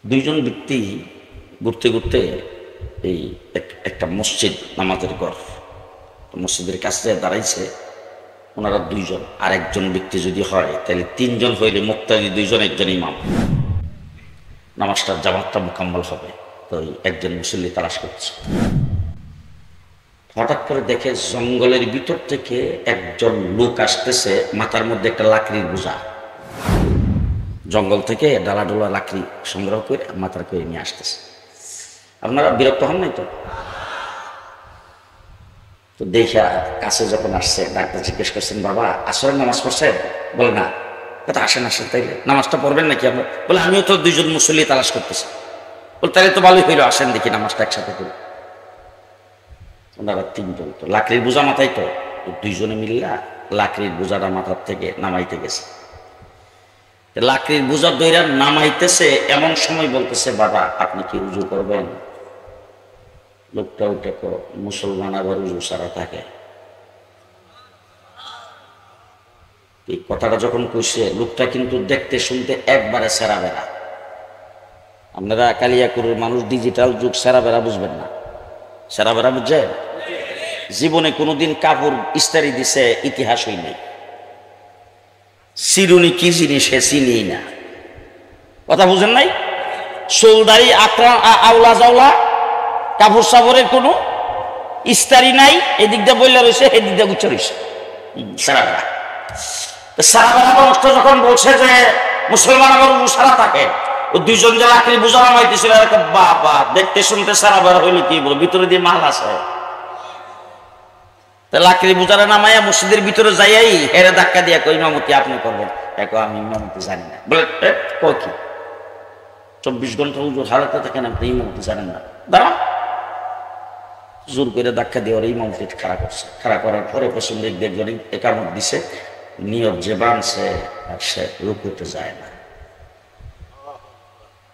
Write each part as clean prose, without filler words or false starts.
দুইজন ব্যক্তি ঘুরতে ঘুরতে এই একটা মসজিদ নামাজের ঘর, মসজিদের কাছে দাঁড়াইছে। ওনারা দুইজন, আর একজন ব্যক্তি যদি হয় তাহলে তিনজন হইলে মুক্তাদি দুইজন, একজন ইমাম, নামাজটার জামাতটা মোকাম্মল হবে। তো একজন মুসল্লি তালাশ করছে, হঠাৎ করে দেখে জঙ্গলের ভিতর থেকে একজন লোক আসতেছে, মাথার মধ্যে একটা লাকড়ির বোঝা, জঙ্গল থেকে ডালা ডোলা লাকড়ি সংগ্রহ করে মাথার করে নিয়ে আসতেছে। আপনারা বিরক্ত হন নাই তো? তো দেখা কাছে যখন আসছে, ডাক্তার জিজ্ঞেস করছেন, বাবা আসরের নামাজ পড়ছেন? বলে না। কথা আসেন আসেন, তাইলে নামাজটা পড়বেন নাকি আপনার? বলে আমিও তো দুইজন মুসল্লি তালাশ করতেছি। বলে তাহলে তো ভালোই হইলো, আসেন দেখি নামাজটা একসাথে করি। ওনারা তিনজন, তো লাকড়ির বোঝা মাথায়, তো দুইজনে মিল্লা লাকড়ির বোঝাটা মাথার থেকে নামাইতে গেছে। লাকড়ির বোঝা দইরা নামাইতেছে, এমন সময় বলতেছে, বাবা আপনি কি উজু করবেন? লোকটা উঠে, মুসলমান আবার উজু সারা থাকে। এই কথাটা যখন কইছে, লোকটা কিন্তু দেখতে শুনতে একবারে সেরা বেড়া। আপনারা কালিয়াকুরের মানুষ, ডিজিটাল যুগ, সেরা বেড়া বুঝবেন না। সেরা বেড়া বুঝছেন? জীবনে কোনোদিন কাপড় ইস্তারি দিছে ইতিহাস হই নাই। চিরুনি কি জিনিস সে চিনি না। কথা বুঝেন নাই? সোলদারি আওলা জাওলা, কাপড় সাপড়ের কোনো ইস্তারি নাই। এদিক দিয়ে বইলা রয়েছে, এদিক দিয়ে গুচ্ছ রয়েছে। সারাবেলা সারাবেলা মানুষ যখন বলছে যে মুসলমান আমার সারা থাকে, ও দুইজন যে লাকড়ি বোঝা নামাইতেছিল, বাবা দেখতে শুনতে সারাবেলা হইলে কি বলো, ভিতরে দিয়ে মাল আছে। লাকড়ি বোঝারা নামাইয়া মসজিদের ভিতরে যাইয়াই হেরে ধাক্কা দিয়া কই, ইমামতি আপনি করবেন? দেখো আমি ইমামতি জানি না। বলে কি 24 ঘন্টা হুজুর হারাতে থাকেন, আপনি ইমামতি জানেন না? দাঁড়া, জোর করে ধাক্কা দিয়ে ওরা ইমামতি খাড়া করছে। খাড়া করার পরে পছন্দ একজন একামত দিছে, নিয়ত যে বানছে আর সে রুকুতে যায় না।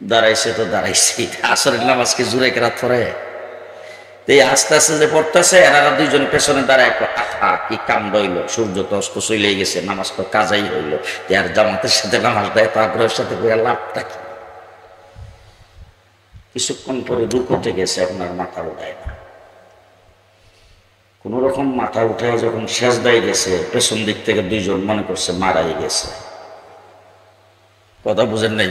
দাঁড়াইছে তো দাঁড়াইছে, আসরের নামাজকে জোরে কেরাত পড়ে। এই আস্তে আস্তে যে পড়তেছে, এনারা দুইজন পেছনে দাঁড়ায়, কি কাম রইল, সূর্য তো অস্ত চলে গেছে, নামাজ তো কাজাই হইল, আর জামাতের সাথে নামাজ দেয় তো আগ্রহের সাথে লাভটা কি? কিছুক্ষণ পরে রুকুতে গেছে, আপনার মাথা উঠায় না। কোন রকম মাথা উঠায় যখন সেজদায় গেছে, পেছন দিক থেকে দুইজন মনে করছে মারাই গেছে। কথা বুঝেন নাই?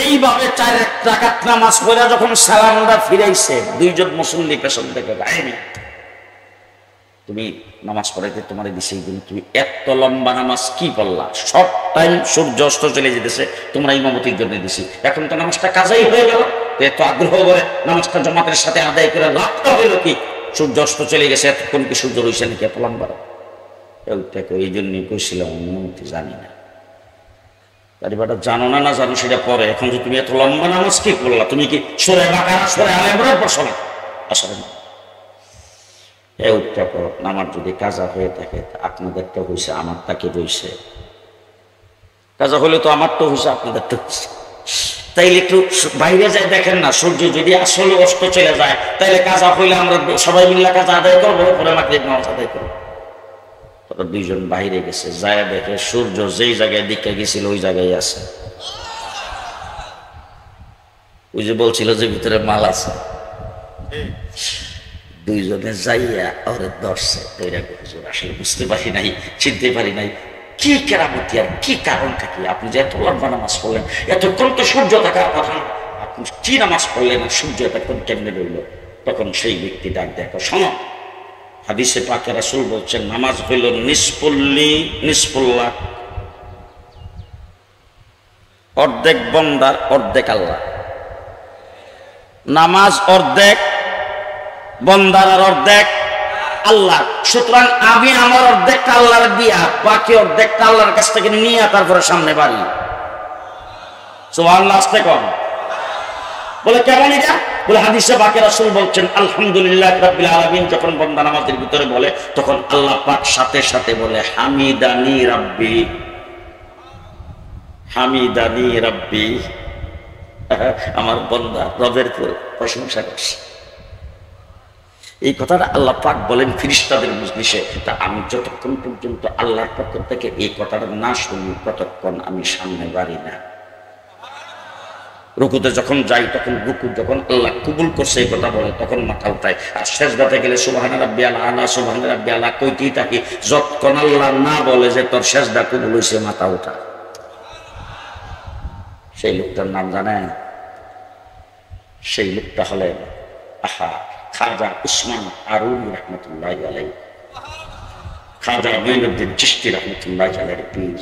এইভাবে 4 রাকাত নামাজ পড়ে যখন সালামটা ফিরাইছে, দুইজন মুসল্লি পেছন থেকে, তুমি নামাজ পড়াইতে তোমার দিছে, কিন্তু তুমি এত লম্বা নামাজ কি পড়লা? সব টাইম সূর্য অস্ত চলে যেতেছে, তোমরা ইমামতির জন্য দিছি, এখন তো নামাজটা কাজাই হয়ে গেল। এত আগ্রহ করে নামাজটা জমাতের সাথে আদায় করে লাভটা হইল কি? সূর্য অস্ত চলে গেছে, এতক্ষণ কি সূর্য রয়েছে নাকি এত লম্বা? এই জন্যই কইছিলাম ইমামতি জানি না। তারিবাটা জানো না, না জানো সেটা পরে। এখন যে তুমি এত লম্বা নামাজ কি করলা? তুমি কি সরে বাকারা সরে আলেমরা পড়ছো না? আসলে না, এ উত্তর করো। নামাজ যদি কাজা হয়ে থাকে, আপনাদেরটা হয়েছে, আমারটা কি রয়েছে? কাজা হলে তো আমারটা হয়েছে, আপনাদেরটা হয়েছে। তাইলে একটু বাইরে যায় দেখেন না, সূর্য যদি আসলে অস্ত চলে যায়, তাইলে কাজা হইলে আমরা সবাই মিল্লা কাজা আদায় করবো, পরে মাগরিব নামাজ আদায় করবো। দুইজন বাইরে গেছে, যায় দেখে সূর্য যেই জায়গায় দিকে গেছিল ওই জায়গায় আছে। ওই যে বলছিল যে ভিতরে মাল আছে, দুইজনে যাইয়া ওরে ধরছে। আসলে বুঝতে পারি নাই, চিনতে পারি নাই কি কেরামতি আর কি কারণটা কি? আপনি যে এত লম্বা নামাজ পড়লেন, এতক্ষণ তো সূর্য থাকার কথা, আপনি কি নামাজ পড়লেন আর সূর্য এতক্ষণ কেমনে রইল? তখন সেই ব্যক্তি ডাক দেখো, শোনো, হাদিসে পাকে রাসূল বলছেন, নামাজ হইল নিসফুল্লাহ, অর্ধেক বন্দার অর্ধেক আল্লাহ। নামাজ অর্ধেক বন্দার আর অর্ধেক আল্লাহ। সুতরাং আমি আমার অর্ধেকটা আল্লাহর দিয়া, বাকি অর্ধেকটা আল্লাহর কাছ থেকে নিয়ে তারপরে সামনে বাড়ি। সুবহানাল্লাহ, আসতে কম। বলে কেমন এটা? বলে হাদিসে পাকে রাসূল বলছেন, আলহামদুলিল্লাহ রাব্বিল আলামিন যখন বান্দা নামাজের ভিতরে বলে, তখন আল্লাহ পাক সাথে সাথে বলে, হামিদানি রাব্বি, হামিদানি রাব্বি, আমার বান্দা রবের প্রশংসা করছে। এই কথাটা আল্লাহ পাক বলেন ফেরেশতাদের মজলিসে। তা আমি যতক্ষণ পর্যন্ত আল্লাহর পক্ষ থেকে এই কথাটা না শুনি, ততক্ষণ আমি সামনে বাড়ি না। রুকুতে যখন যাই তখন রুকু যখন আল্লাহ কবুল করছে এই কথা বলে তখন মাথা উঠায়, আর সেজদাতে গেলে সুবহানা রাব্বিয়াল আলা সুবহানা রাব্বিয়াল আলা কইতেই থাকি, যতক্ষণ আল্লাহ না বলে যে তোর সেজদা কবুল হইছে মাথা উঠা। সেই লোকটার নাম জানেন? সেই লোকটা হলেন খাজা উসমান আরুনি রহমতুল্লাহি আলাইহি, খাজা মঈনুদ্দিন চিশতি রহমতুল্লাহি আলাইহির পীর।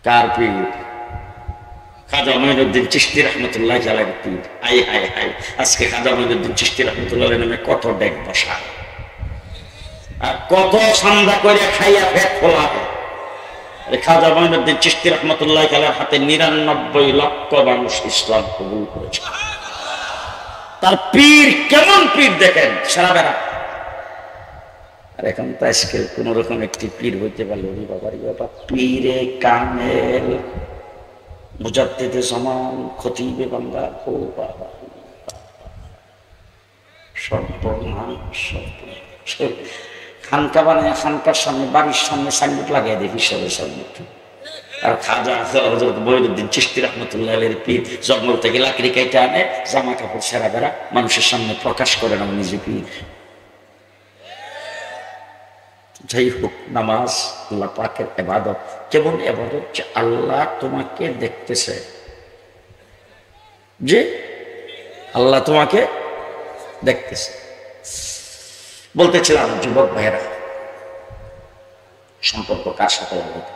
কার পীর? খাজা মঈনুদ্দিন চিশতি রহমতুল্লাহি আলাইহির পীর। আয় হায় হায়, আজকে খাজা মঈনুদ্দিন চিশতি রহমতুল্লাহি আলাইহির নামে কত ডেক বসা, আর কত সান্দা করে খাইয়া পেট ফোলা। খাজা মঈনুদ্দিন চিশতি রহমতুল্লাহি আলাইহির হাতে ৯৯ লক্ষ মানুষ ইসলাম কবুল করেছে। তার পীর কেমন পীর দেখেন, সারা বেড়া। আর এখন তো আজকে কোন রকম একটি পীর হইতে পারলো বাবা, পীরে কামেল মুজাদ্দিদে জামান খতিবে বাংলা। ও বাবা, সর্বনাশ। খানকা বানায় খানকার সামনে, বাড়ির সামনে সাইনবোর্ড লাগিয়ে দেয়, হিসাবে সাইনবোর্ড। আর খাজা হযরত মঈনুদ্দিন চিশতি রাহমাতুল্লাহি আলাইহির পীর জঙ্গল থেকে লাকড়ি কেটে আনে, জামা কাপড় ছেঁড়া বেড়া মানুষের সামনে প্রকাশ করে না নিজে পীর। যাই হোক, নামাজ আল্লাহ পাকের ইবাদত। কেমন ইবাদত? যে আল্লাহ তোমাকে দেখতেছে, যে আল্লাহ তোমাকে দেখতেছে। বলতেছিলাম যুবক ভাইয়েরা, সম্পর্ক কার সাথে লাগাতে,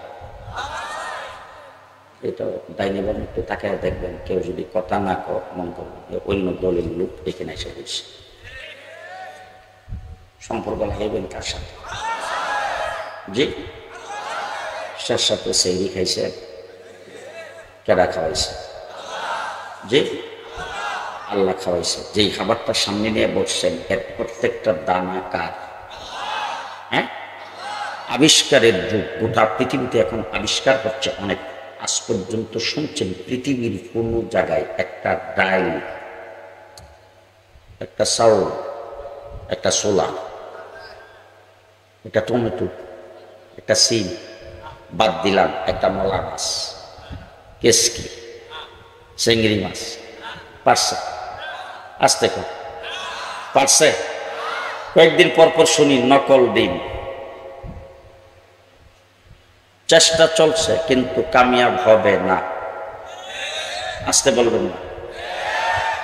এটা ডাইনি বাম একটু তাকায় দেখবেন, কেউ যদি কথা না কয় মন করবেন অন্য দলের লোক এখানে এসে বলছে। সম্পর্ক লাগাইবেন কার সাথে? জি, সার সাথে সেহরি খাইছে, কেডা খাওয়াইছে? জি, আল্লাহ খাওয়াইছে। যেই খাবারটা সামনে নিয়ে বসছেন এর প্রত্যেকটা দানা কার? হ্যাঁ, আবিষ্কারের যুগ। গোটা পৃথিবীতে এখন আবিষ্কার হচ্ছে অনেক। আজ পর্যন্ত শুনছেন পৃথিবীর কোন জায়গায় একটা ডাল, একটা চাউল, একটা ছোলা, একটা টমেটো, একটা সিম, বাদ দিলাম একটা মলা মাছ, কেসকি, চিংড়ি মাছ, পারছে? আসতে কর পারছে? কয়েকদিন পর পর শুনি নকল ডিম। চেষ্টা চলছে কিন্তু কামিয়াব হবে না। আসতে বলবেন না?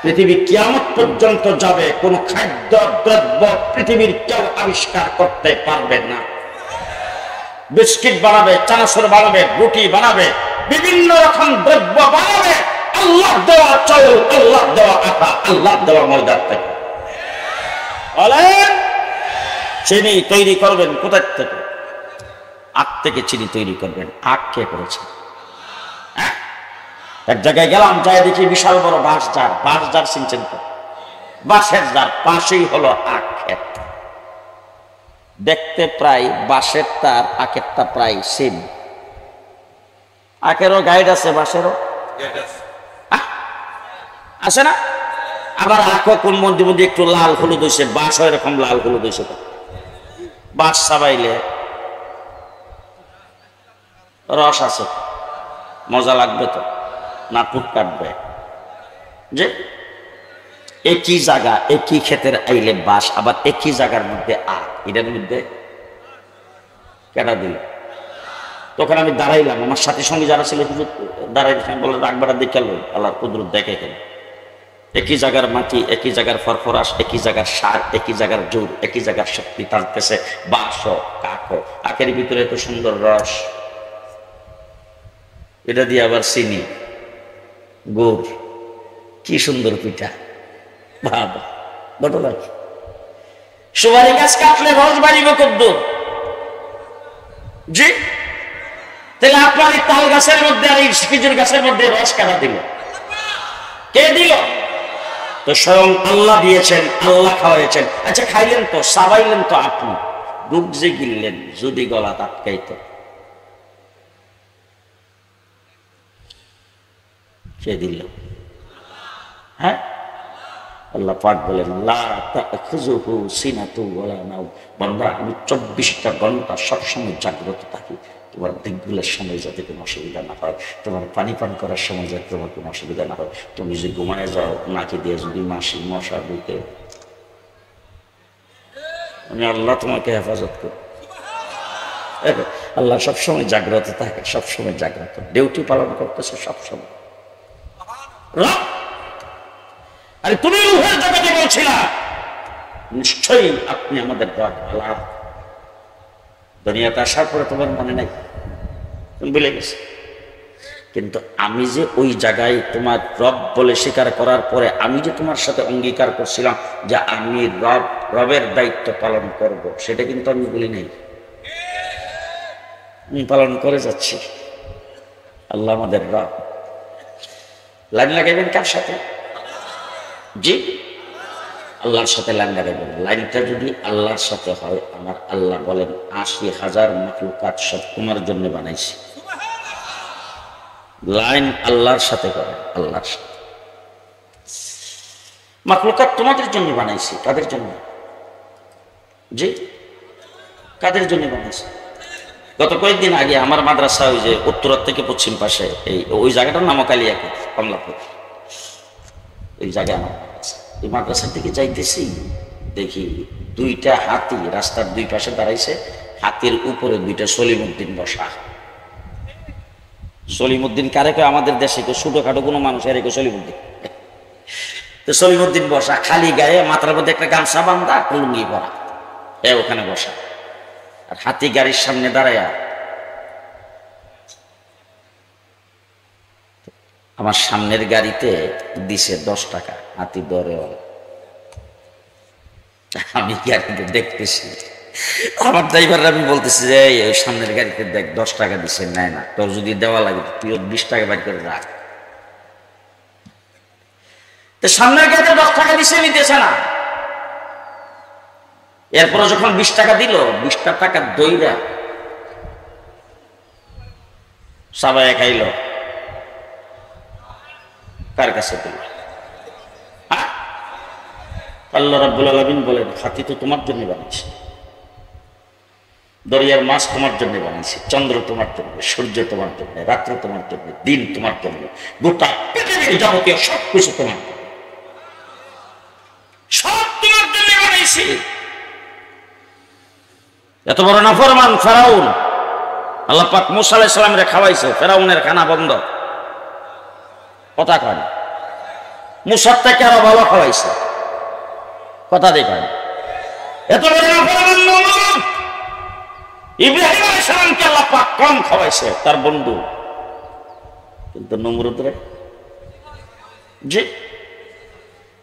পৃথিবী কিয়ামত পর্যন্ত যাবে, কোন খাদ্য দ্রব্য পৃথিবীর কেউ আবিষ্কার করতে পারবে না। বিস্কিট বানাবে, চানাচুর বানাবে, রুটি বানাবে, বিভিন্ন রকম দ্রব্য বানাবে আল্লাহ দেওয়া চাউল, আল্লাহ দেওয়া আটা, আল্লাহ দেওয়া ময়দার থেকে। বলেন, চিনি তৈরি করবেন কোথা থেকে? আখ থেকে চিনি তৈরি করবেন। আখ কে করেছে? এক জায়গায় গেলাম, যাই দেখি বিশাল বড় বাঁশ জার। বাঁশ জার চিনছেন তো? বাঁশের জার, পাশেই হলো আখ ক্ষেত। দেখতে প্রায় বাঁশের তার আখেরটা প্রায় সেম। আখেরও গাইড আছে, বাঁশেরও আছে না? আবার আখও কোন মধ্যে মধ্যে একটু লাল হলুদ হয়েছে, বাঁশও এরকম লাল হলুদ হয়েছে। বাঁশ চাবাইলে রস আছে, মজা লাগবে তো না? পুট কাটবে। যে একই জায়গা, একই ক্ষেতের আইলে বাঁশ, আবার একই জায়গার মধ্যে আখ, এটার মধ্যে কেটা দিল। তখন আমি দাঁড়াইলাম, আমার সাথে সঙ্গে যারা ছিল দাঁড়াই বলে রাখবাটা দেখে লো, আল্লাহর কুদরত দেখে কেন। একই জায়গার মাটি, একই জায়গার ফরফরাস, একই জায়গার সার, একই জায়গার জোর, একই জায়গার শক্তি টানতেছে। বাঁশ কাঠ, আখের ভিতরে এত সুন্দর রস, এটা দিয়ে আবার চিনি, গুড়, কি সুন্দর পিঠা। বাবা, ঘটনা কি? সুপারি গাছ কাটলে রস বাড়িবে কদ্দুর? জি, তাহলে আপনার এই তাল গাছের মধ্যে আর এই খেজুর গাছের মধ্যে রস কাটা দিল? কে দিল? তো স্বয়ং আল্লাহ দিয়েছেন, আল্লাহ খাওয়াইছেন। আচ্ছা, খাইলেন তো, সাবাইলেন তো আপনি, দুধ যে গিললেন যদি গলা আটকাইতো, কে দিল? হ্যাঁ, আল্লাহ পাক বলেন লা তাখুযুহু সিনাতু ওয়ালা নাওম, বান্দা আমি 24টা ঘন্টা সবসময় জাগ্রত থাকি, তোমার দিকগুলোর সময় যাতে কোনো অসুবিধা না হয়, তোমার পানি পান করার সময় যাতে তোমার কোনো অসুবিধা না হয়। তুমি যদি ঘুমায় যাও নাকি দিয়ে যদি মাসি মশা ঢুকে, আমি আল্লাহ তোমাকে হেফাজত করি। আল্লাহ সবসময় জাগ্রত থাকে, সবসময় জাগ্রত, ডিউটি পালন করতেছে সবসময়। আরে তুমি রূহের জগতে বলছিলা, নিশ্চয়ই আপনি আমাদের রব আল্লাহ। দুনিয়াতে আসার পরে তোমার মনে নাই, তুমি ভুলে গেছে। কিন্তু আমি যে ওই জায়গায় তোমার রব বলে স্বীকার করার পরে আমি যে তোমার সাথে অঙ্গীকার করছিলাম যে আমি রবের দায়িত্ব পালন করব, সেটা কিন্তু আমি বলি নাই, আমি পালন করে যাচ্ছি। আল্লাহ আমাদের রব। লাইন লাগাইবেন কার সাথে? জি, আল্লাহর সাথে লাইন লাগাইবেন। লাইনটা যদি আল্লাহর সাথে হয়, আমার আল্লাহ বলেন ৮০,০০০ মাখলুকাত সব তোমার জন্য বানাইছি। লাইন আল্লাহর সাথে করে, আল্লাহর সাথে। মাখলুকাত তোমাদের জন্য বানাইছি, কাদের জন্য? জি, কাদের জন্য বানাইছি? গত কয়েকদিন আগে আমার মাদ্রাসা, ওই যে উত্তর থেকে পশ্চিম পাশে, ওই জায়গাটার নাম কালিয়াকুর, কমলাপুর, ওই জায়গায় আমার মাদ্রাসা। ওই মাদ্রাসার দিকে যাইতেছি, দেখি দুইটা হাতি রাস্তার দুই পাশে দাঁড়াইছে, হাতির উপরে দুইটা সলিমুদ্দিন বসা। সলিমুদ্দিন কারে কয়? আমাদের দেশে কেউ ছোটখাটো কোনো মানুষ এর কেউ সলিমুদ্দিন। তো সলিমুদ্দিন বসা, খালি গায়ে, মাথার মধ্যে একটা গামছা বান্ধা, লুঙ্গি পরা, ওখানে বসা। আর হাতি গাড়ির সামনে দাঁড়ায়া আমার সামনের গাড়িতে দিছে 10 টাকা, হাতি দরে। আমি গাড়িতে দেখতেছি, আমার ড্রাইভার আমি বলতেছি যে ওই সামনের গাড়িতে দেখ 10 টাকা দিছে, নেয় না, তোর যদি দেওয়া লাগে তুই 20 টাকা বাদ করে রাখ। তো সামনের গাড়িতে 10 টাকা দিছে, নিতেছে না। এরপরে যখন 20 টাকা দিল, 20টা টাকা দইরা সবাই খাইল। কার কাছে দিল? আল্লাহ রাব্বুল আলামিন বলেন হাতি তো তোমার জন্য বানিয়েছি, দরিয়ার মাছ তোমার জন্য বানিয়েছি, চন্দ্র তোমার জন্য, সূর্য তোমার জন্য, রাত্র তোমার জন্য, দিন তোমার জন্য, গোটা পৃথিবীর যাবতীয় সবকিছু তোমার জন্য, সব তোমার জন্য বানিয়েছি। এত বড় নাফরমান ফেরাউন, আল্লাহ পাক মূসা আলাইহিস সালামরে খাওয়াইছে, ফেরাউনের খানা বন্ধ, কথা কয় না। মূসার থেকে আরো ভালো খাওয়াইছে, কথা দেখায়। এত বড় নাফরমান নমরুদ, ইব্রাহিম আলাইহিস সালামকে আল্লাহ পাক কম খাওয়াইছে, তার বন্ধু। কিন্তু নমরুদ রে, জি,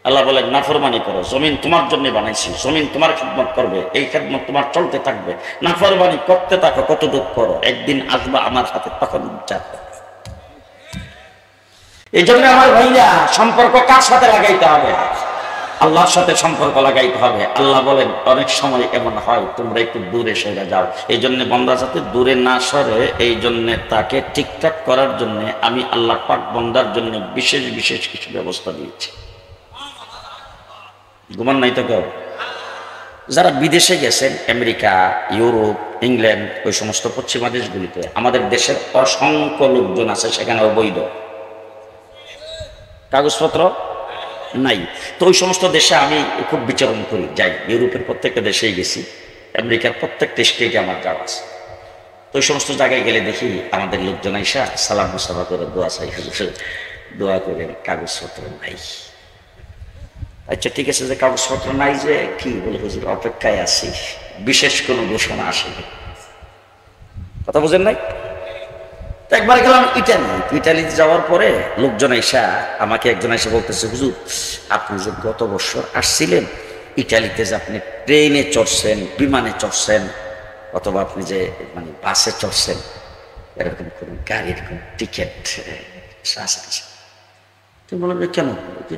আল্লাহ বলেন নাফরমানি করো, জমিন তোমার জন্য বানাইছি, জমিন তোমার খিদমত করবে, এই খিদমত তোমার চলতে থাকবে, নাফরমানি করতে থাকো, কত দুঃখ করো, একদিন আসবা আমার হাতে, তখন বিচার করবে। এই জন্য আমার ভাইরা, সম্পর্ক কার সাথে লাগাইতে হবে? আল্লাহর সাথে সম্পর্ক লাগাইতে হবে। আল্লাহ বলেন অনেক সময় এমন হয় তোমরা একটু দূরে সরে যাও, এই জন্য বান্দা যাতে দূরে না সরে, এই জন্য তাকে ঠিকঠাক করার জন্য আমি আল্লাহ পাক বান্দার জন্য বিশেষ বিশেষ কিছু ব্যবস্থা দিয়েছি। ঘুমান নাই তো কেউ? যারা বিদেশে গেছেন, আমেরিকা, ইউরোপ, ইংল্যান্ড, ওই সমস্ত পশ্চিমা দেশগুলিতে, আমাদের দেশের অসংখ্য লোকজন আছে, সেখানে অবৈধ কাগজপত্র নাই। তো ওই সমস্ত দেশে আমি খুব বিচরণ করি, যাই। ইউরোপের প্রত্যেকটা দেশেই গেছি, আমেরিকার প্রত্যেকটা স্টেটে আমার যাওয়া আছে। তো ওই সমস্ত জায়গায় গেলে দেখি আমাদের লোকজন আইসা সালাম মুসাফা করে দোয়া চাই, দোয়া করে কাগজপত্র নাই। আচ্ছা ঠিক আছে, যে কাগজপত্র নাই যে কি বলে, হুজুর অপেক্ষায় আছি, বিশেষ কোনো ঘোষণা আসেনি। কথা বুঝেন নাই? তো একবার গেলাম ইটালি, ইটালিতে যাওয়ার পরে লোকজন এসা আমাকে, একজন এসে বলতেছে হুজুর আপনি যে গত বছর আসছিলেন ইটালিতে, যে আপনি ট্রেনে চড়ছেন, বিমানে চড়ছেন, অথবা আপনি যে মানে বাসে চড়ছেন, এরকম কোন গাড়ির কোন টিকিট আছে? তুমি বললাম যে কেন,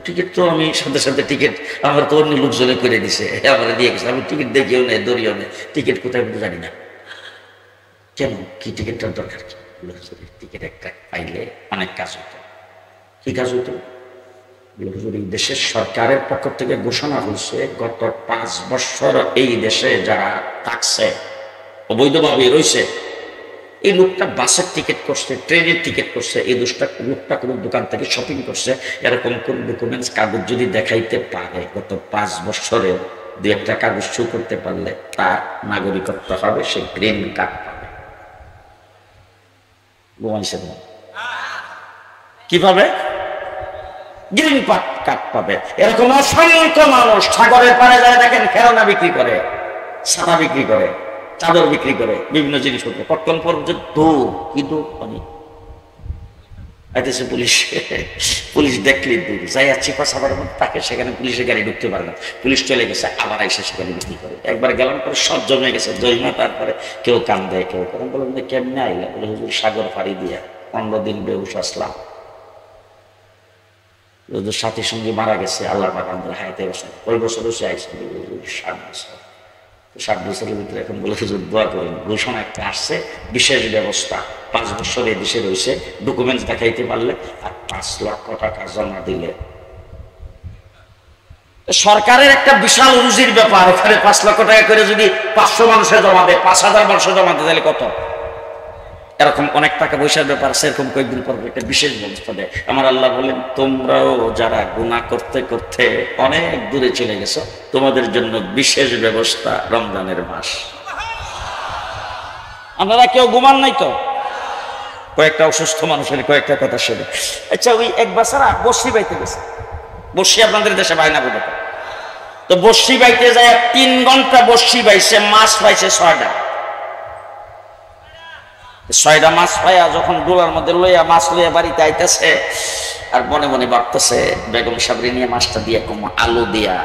টিকিট তো আমি সাথে সাথে টিকিট আমার তো অন্য লোকজনে করে দিছে, আমার দিয়ে গেছে, আমি টিকিট দেখিও নেই, দরিও নেই, টিকিট কোথায় আমি জানি না। কেন, কি টিকিটটার দরকার? কি টিকিট একটা পাইলে অনেক কাজ হতো। কি কাজ হতো? এই দেশের সরকারের পক্ষ থেকে ঘোষণা হয়েছে গত 5 বছর এই দেশে যারা থাকছে অবৈধভাবে রয়েছে, এই লোকটা বাসের টিকিট করছে, ট্রেনের টিকিট করছে, এই লোকটা কোনো দোকান থেকে শপিং করছে, এরকম কোন ডকুমেন্টস কাগজ যদি দেখাইতে পারে গত 5 বছরে 2-1টা কাগজ শো করতে পারলে তার নাগরিকত্ব হবে, সে গ্রিন কার্ড পাবে। ঘুমাইছে না? কিভাবে গ্রিন কার্ড পাবে? এরকম অসংখ্য মানুষ সাগরের পাড়ে যায়, দেখেন খেলনা বিক্রি করে, ছাতা বিক্রি করে, চাদর বিক্রি করে, বিভিন্ন জিনিসপত্র, কতক্ষণ পর যে দৌড়, কি দৌড় মানে আইতেছে পুলিশ, পুলিশ দেখলে দূর যাই আছি পাশাবার তাকে, সেখানে পুলিশের গাড়ি ঢুকতে পারে না, পুলিশ চলে গেছে, আবার এসে সেখানে বিক্রি করে। একবার গেলাম পরে সব জমে গেছে, জমা তারপরে কেউ কান দেয়, কেউ করেন। বললাম যে কেমনে আইলা? বলে হুজুর সাগর পাড়ি দিয়া 15 দিন বেহুশ আসলাম, সাথীর সঙ্গে মারা গেছে, আল্লাহ পাক আমাদের হায়াতে বসে, ওই বছর বসে আইসে 7 বছর। 7 বছরের ভিতরে এখন বলে হুজুর দোয়া করেন, ঘোষণা একটা আসছে, বিশেষ ব্যবস্থা, 5 বছর এই দেশে রয়েছে, ডকুমেন্টস দেখাইতে পারলে আর 5 লক্ষ টাকা জমা দিলে। সরকারের একটা বিশাল রুজির ব্যাপার, ওখানে 5 লক্ষ টাকা করে যদি 500 মানুষে জমা দেয়, 5000 মানুষে জমা দেয়, তাহলে কত? এরকম অনেক টাকা পয়সার ব্যাপার, সেরকম কয়েকদিন পর একটা বিশেষ ব্যবস্থা দেয়। আমার আল্লাহ বলেন, তোমরাও যারা গুনাহ করতে করতে অনেক দূরে চলে গেছো, তোমাদের জন্য বিশেষ ব্যবস্থা রমজানের মাস। আপনারা কেউ ঘুমান নাই তো? কয়েকটা অসুস্থ মানুষের কয়েকটা কথা শুনে। আচ্ছা, ওই এক বাচ্চারা বসি বাইতে গেছে, বসি আপনাদের দেশে বাইনা বলে, তো বসি বাইতে যায় 3 ঘন্টা বসি বাইছে, মাছ পাইছে 6টা। 6টা মাছ পাইয়া যখন ডোলার মধ্যে লইয়া মাছ লইয়া বাড়িতে আইতেছে, আর মনে মনে ভাবতেছে বেগম সাবরি নিয়ে মাছটা দিয়ে কম আলু দিয়া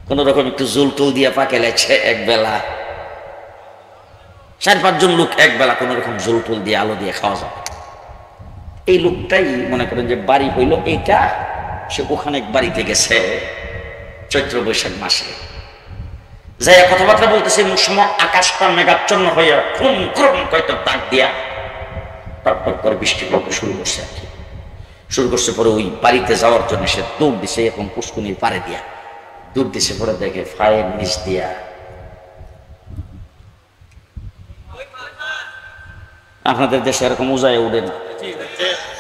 কোন রকম একটু জুল টুল দিয়া পাকে লেছে, এক বেলা 4-5 জন লোক এক বেলা কোন রকম জুল টুল দিয়ে আলু দিয়ে খাওয়া যাবে। এই লোকটাই মনে করেন যে বাড়ি হইল এইটা, সে ওখানে বাড়িতে গেছে চৈত্র বৈশাখ মাসে, যাই কথাবার্তা বলতেছে, এমন সময় আকাশটা মেঘাচ্ছন্ন হইয়া খুম খুম কয়টা তাক দিয়া টপ করে বৃষ্টি পড়তে শুরু করছে আর কি। শুরু করছে পরে ওই বাড়িতে যাওয়ার জন্য সে দৌড় দিছে, এরকম পুষ্কুনির পাড়ে দিয়া দৌড় দিছে, পরে দেখে ফায়ের নিচ দিয়া। আপনাদের দেশে এরকম উজায় উঠে না,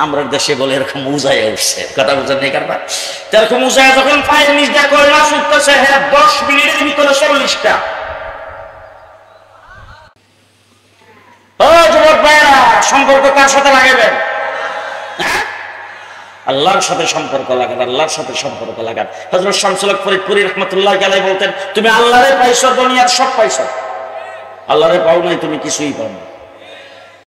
আমরা দেশে বলে এরকম উজায় উঠছে, কথা বুঝেন নেই কারবার। এরকম উজায় যখন ফায়ের নিচ দিয়া করে মাছ উঠতেছে, হ্যাঁ 10 মিনিটের ভিতরে 40টা। ও যুবক ভাইরা, সম্পর্ক কার সাথে লাগাবেন? আল্লাহর সাথে সম্পর্ক লাগান, আল্লাহর সাথে সম্পর্ক লাগান। হযরত শামসুল হক ফরিদপুরি রাহমাতুল্লাহি আলাইহি বলতেন, তুমি আল্লাহরে পাইছো, দুনিয়ার সব পাইছো, আল্লাহরে পাও নাই তুমি কিছুই পাও না।